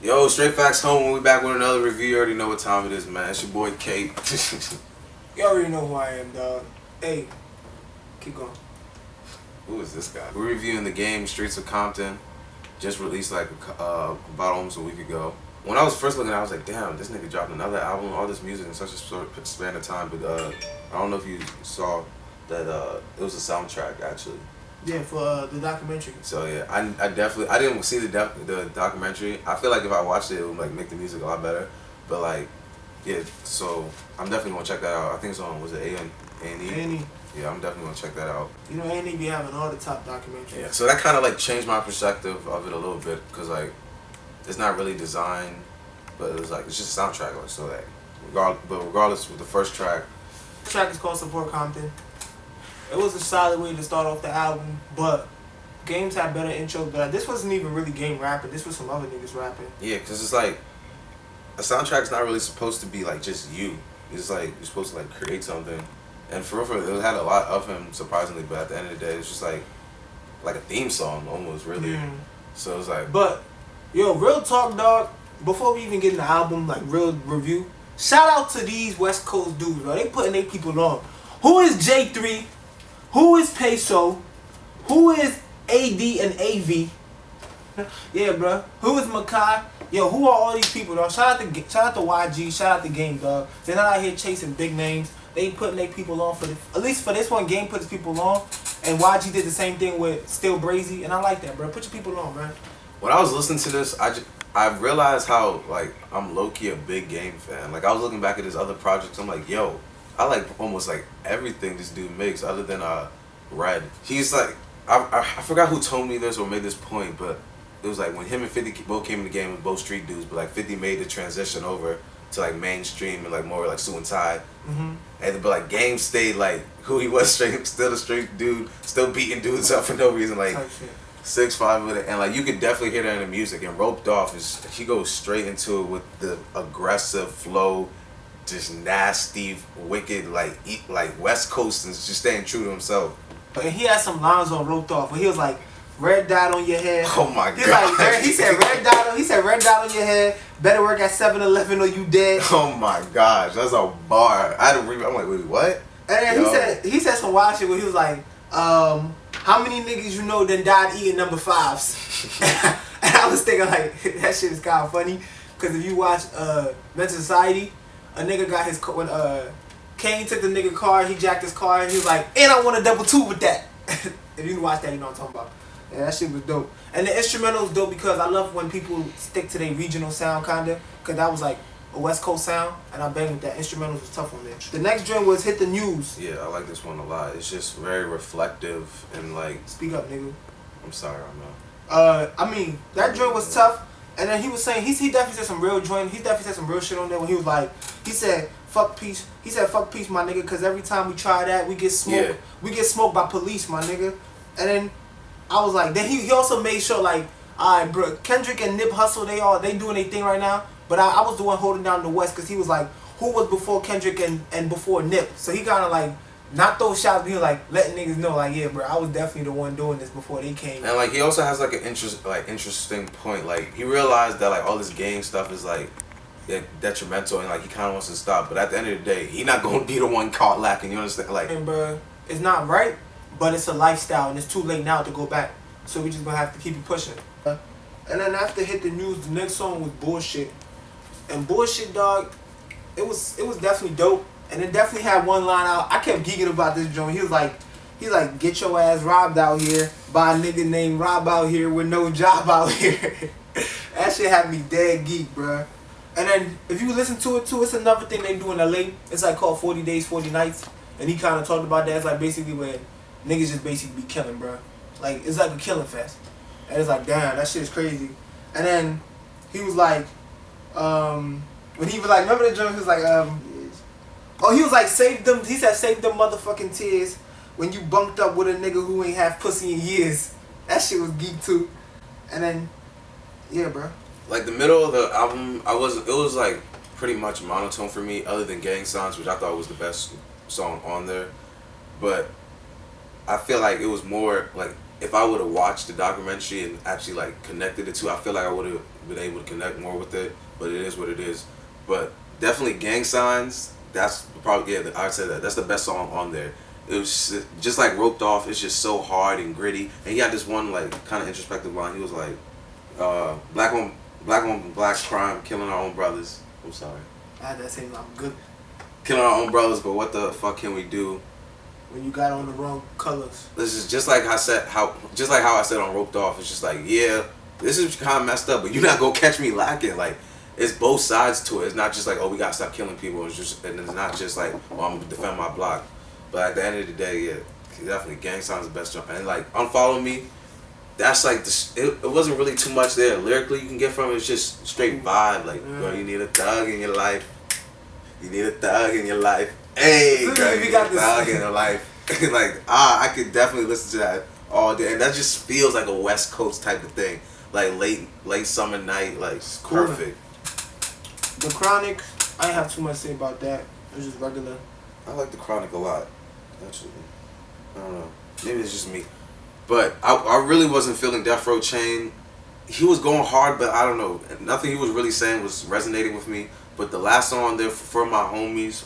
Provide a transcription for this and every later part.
Yo, Straight Facts Home. We back with another review. You already know what time it is, man. It's your boy Kate. You already know who I am, dog. Hey, keep going. Who is this guy? We're reviewing the game Streets of Compton. Just released like about almost a week ago. When I was first looking at it, I was like, damn, this nigga dropped another album, all this music in such a short span of time. But I don't know if you saw that it was a soundtrack actually. Yeah, for the documentary. So yeah, I definitely I didn't see the documentary. I feel like if I watched it, it would like make the music a lot better. But like, yeah, so I'm definitely gonna check that out. I think it's on, was it A&E? A&E. Yeah, I'm definitely gonna check that out. You know, A&E be having all the top documentaries. Yeah, so that kind of like changed my perspective of it a little bit because like it's not really designed, but it was like it's just a soundtrack. Like so like regardless with the first track. The track is called Support Compton. It was a solid way to start off the album, but Games had better intros. But this wasn't even really Game rapping. This was some other niggas rapping. Yeah, because it's like a soundtrack's not really supposed to be like just you. It's like you're supposed to like create something. And for real, it had a lot of him surprisingly, but at the end of the day, it's just like a theme song almost, really. So it's like. But yo, real talk, dog. Before we even get in the album, like real review, shout out to these West Coast dudes, bro. They putting their people on. Who is J3? Who is Peso? Who is AD and AV? Yeah, bro. Who is Makai? Yo, who are all these people, dog? Shout out to YG. Shout out to Game, dog. They're not out here chasing big names. They putting their people on at least for this one. Game puts people on, and YG did the same thing with Still Brazy, and I like that, bro. Put your people on, man. When I was listening to this, I realized how like I'm low key a big Game fan. Like I was looking back at his other projects, I'm like, yo, I like almost like everything this dude makes, other than Red. He's like, I forgot who told me this or made this point, but it was like when him and 50 both came in the game with both street dudes, but like 50 made the transition over to like mainstream and like more like Suit and Tie. And but like Game stayed like who he was, straight, still a straight dude, still beating dudes up for no reason, like 6'5" with it, and like you could definitely hear that in the music. And Roped Off is he goes straight into it with the aggressive flow, just nasty, wicked, like West Coast and just staying true to himself. And he had some lines on Roped Off where he was like, "Red dot on your head." Oh my god! Like, he said red dot. He said red dot on your head. Better work at 7-Eleven or you dead. Oh my gosh, that's a bar. I had to read. I'm like, wait, what? And then he said some wild shit where he was like, how many niggas you know done died eating number 5s? And I was thinking like that shit is kind of funny because if you watch Mental Society, a nigga got his when Kane took the nigga car, he jacked his car, and he was like, and I want a double 2 with that. If you watch that, you know what I'm talking about. Yeah, that shit was dope. And the instrumental was dope because I love when people stick to their regional sound, kinda. Because that was like a West Coast sound, and I banged with that. Instrumentals was tough on there. The next joint was Hit the News. Yeah, I like this one a lot. It's just very reflective and like. Speak up, nigga. I'm sorry, Armel. I mean, that joint was tough. And then he was saying, he definitely said some real joint. He definitely said some real shit on there when he was like, he said, fuck peace. He said, fuck peace, my nigga, because every time we try that, we get smoked. Yeah. We get smoked by police, my nigga. And then I was like, then he also made sure like, alright, bro, Kendrick and Nip Hustle, they doing their thing right now. But I was the one holding down the West because he was like, who was before Kendrick and before Nip? So he kind of like, not those shots, but he was like letting niggas know like, yeah, bro, I was definitely the one doing this before they came. And like he also has like an interesting point. Like he realized that like all this gang stuff is like detrimental and like he kind of wants to stop. But at the end of the day, he not gonna be the one caught lacking. You understand? Like, and bro, it's not right. But it's a lifestyle, and it's too late now to go back. So we just gonna have to keep it pushing. And then after Hit the News, the next song was Bullshit. And Bullshit, dog, it was definitely dope. And it definitely had one line out. I kept geeking about this joint. He was like, get your ass robbed out here by a nigga named Rob out here with no job out here. That shit had me dead geek, bruh. And then if you listen to it too, it's another thing they do in LA. It's like called 40 Days, 40 Nights. And he kind of talked about that. It's like basically when niggas just basically be killing, bro. Like, it's like a killing fest. And it's like, damn, that shit is crazy. And then he was like, when he was like, remember the joke? He was like, he was like, save them. He said, save them motherfucking tears when you bunked up with a nigga who ain't have pussy in years. That shit was geek too. And then, yeah, bro. Like the middle of the album, it was like pretty much monotone for me, other than Gang Signs, which I thought was the best song on there. But I feel like it was more like if I would have watched the documentary and actually like connected the two, I feel like I would have been able to connect more with it. But it is what it is. But definitely Gang Signs. That's probably I'd say that's the best song on there. It was just like Roped Off. It's just so hard and gritty. And he had this one like kind of introspective line. He was like, black on black crime, killing our own brothers. I'm sorry. I had that same line. Good. Killing our own brothers, but what the fuck can we do? When you got on the wrong colors. This is just like how I said on Roped Off. It's just like, yeah, this is kind of messed up, but you're not gonna catch me lacking. Like, it's both sides to it. It's not just like, oh, we gotta stop killing people. It's just, and it's not just like, oh, I'm gonna defend my block. But at the end of the day, yeah, definitely Gang Signs the best jump. And like Unfollow Me, that's like it wasn't really too much there lyrically you can get from it. It's just straight vibe. Like, bro, you need a thug in your life. You need a thug in your life. Hey, girl, you got this thug in your life. Like, I could definitely listen to that all day, and that just feels like a West Coast type of thing. Like late summer night, like cool. Perfect. The Chronic, I ain't have too much to say about that. It's just regular. I like The Chronic a lot, actually. I don't know. Maybe it's just me. But I really wasn't feeling Death Row Chain. He was going hard, but I don't know. Nothing he was really saying was resonating with me. But the last song there, For My Homies.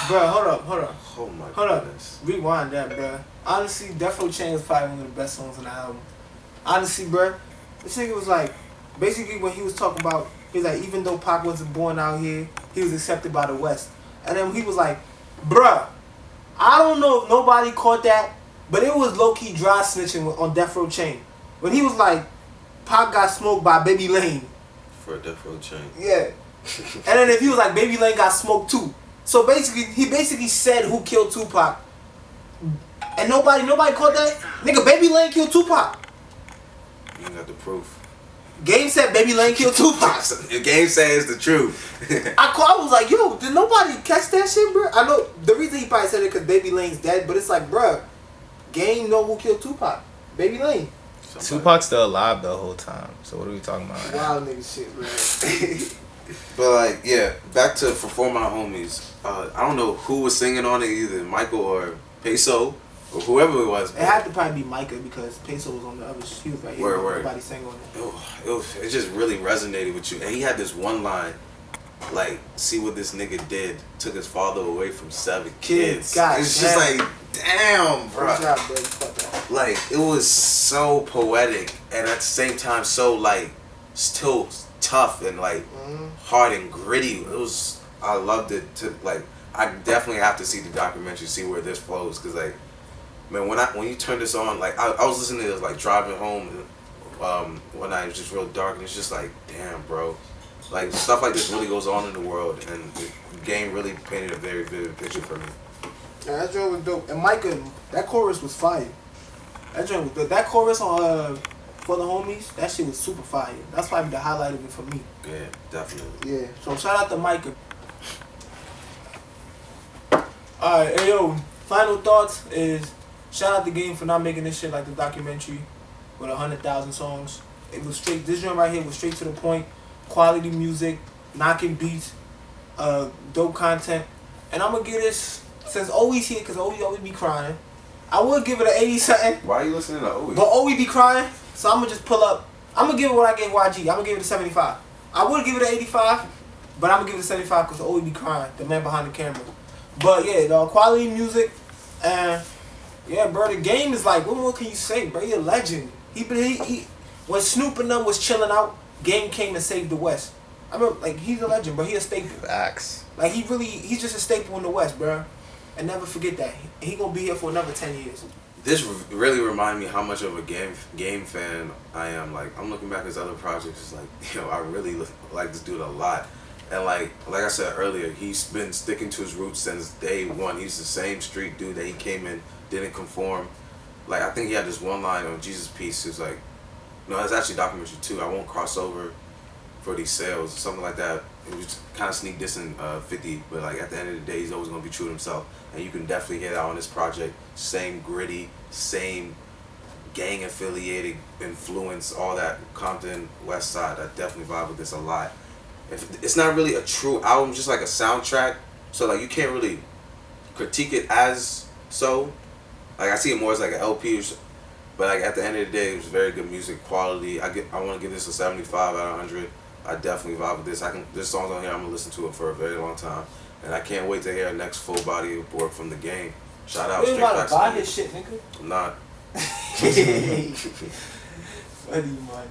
Bro, hold up. Oh my goodness. Rewind that, bro. Honestly, Death Row Chain is probably one of the best songs on the album. Honestly, bro, this nigga was like, basically when he was talking about, he was like, even though Pac wasn't born out here, he was accepted by the West. And then he was like, bruh, I don't know if nobody caught that, but it was low-key dry snitching on Death Row Chain. When he was like, Pac got smoked by Baby Lane. For a Death Row Chain. Yeah. And then if he was like, Baby Lane got smoked too. So basically, he basically said who killed Tupac. And nobody caught that? Nigga, Baby Lane killed Tupac. You ain't got the proof. Game said Baby Lane killed Tupac. Game says the truth. I was like, yo, did nobody catch that shit, bro? I know the reason he probably said it because Baby Lane's dead, but it's like, bro, Game know who killed Tupac. Baby Lane. Tupac's still alive the whole time. So what are we talking about? Wild nigga shit, man. But like, yeah, back to For My Homies. I don't know who was singing on it, either Michael or Peso or whoever it was. It had to probably be Micah because Peso was on the other. He was right here. Word. Nobody sang on it. It just really resonated with you. And he had this one line, like, see what this nigga did. Took his father away from 7 kids. God, it's just like, damn, bro. Good job, bro. Fuck that. Like, it was so poetic and at the same time so, like, still tough and, like, hard and gritty. I loved it. Like, I definitely have to see the documentary, see where this flows. Because, like, man, when you turn this on, like, I was listening to this, like, driving home one night. It was just real dark. And it's just like, damn, bro. Like, stuff like this really goes on in the world. And the game really painted a very vivid picture for me. Yeah, that joint was dope. And Micah, that chorus was fire. That joint was dope. That chorus on For the Homies, that shit was super fire. That's probably the highlight of it for me. Yeah, definitely. Yeah. So shout out to Micah. Alright, hey yo, final thoughts is shout out the Game for not making this shit like the documentary with 100,000 songs. It was straight, this joint right here was straight to the point. Quality music, knocking beats, dope content. And I'm gonna give this, since Owi's here, because Owi always be crying, I would give it an 80 something. Why are you listening to Owi? But Owi be crying, so I'm gonna just pull up. I'm gonna give it what I gave YG. I'm gonna give it a 75. I would give it an 85, but I'm gonna give it a 75 because Owi be crying, the man behind the camera. But yeah, the quality music, and yeah, bro, the Game is like, what more can you say, bro? He a legend. He when Snoop and them was chilling out, Game came and saved the West. I mean, like, he's a legend, bro. He a staple. Facts. Like, he's just a staple in the West, bro. And never forget that. He gonna be here for another 10 years. This really reminded me how much of a game fan I am. Like, I'm looking back at his other projects. It's like, yo, I really like this dude a lot. And like I said earlier, he's been sticking to his roots since day one. He's the same street dude that he came in, didn't conform. Like, I think he had this one line on Jesus Piece. It's like, no, it's actually a documentary too. I won't cross over for these sales, something like that. It was kind of sneak dissing 50, but like at the end of the day, he's always gonna be true to himself. And you can definitely hear that on this project. Same gritty, same gang affiliated influence, all that Compton, West Side. I definitely vibe with this a lot. It's not really a true album, just like a soundtrack. So like you can't really critique it as so, Like I see it more as like an LP, but like at the end of the day, it was very good music quality. I want to give this a 75 out of 100. I definitely vibe with this. There's songs on here I'm gonna listen to it for a very long time, and I can't wait to hear the next full body of work from the game. Shout out You ain't Straight about Facts. to buy his shit, nigga. I'm not. Funny, man.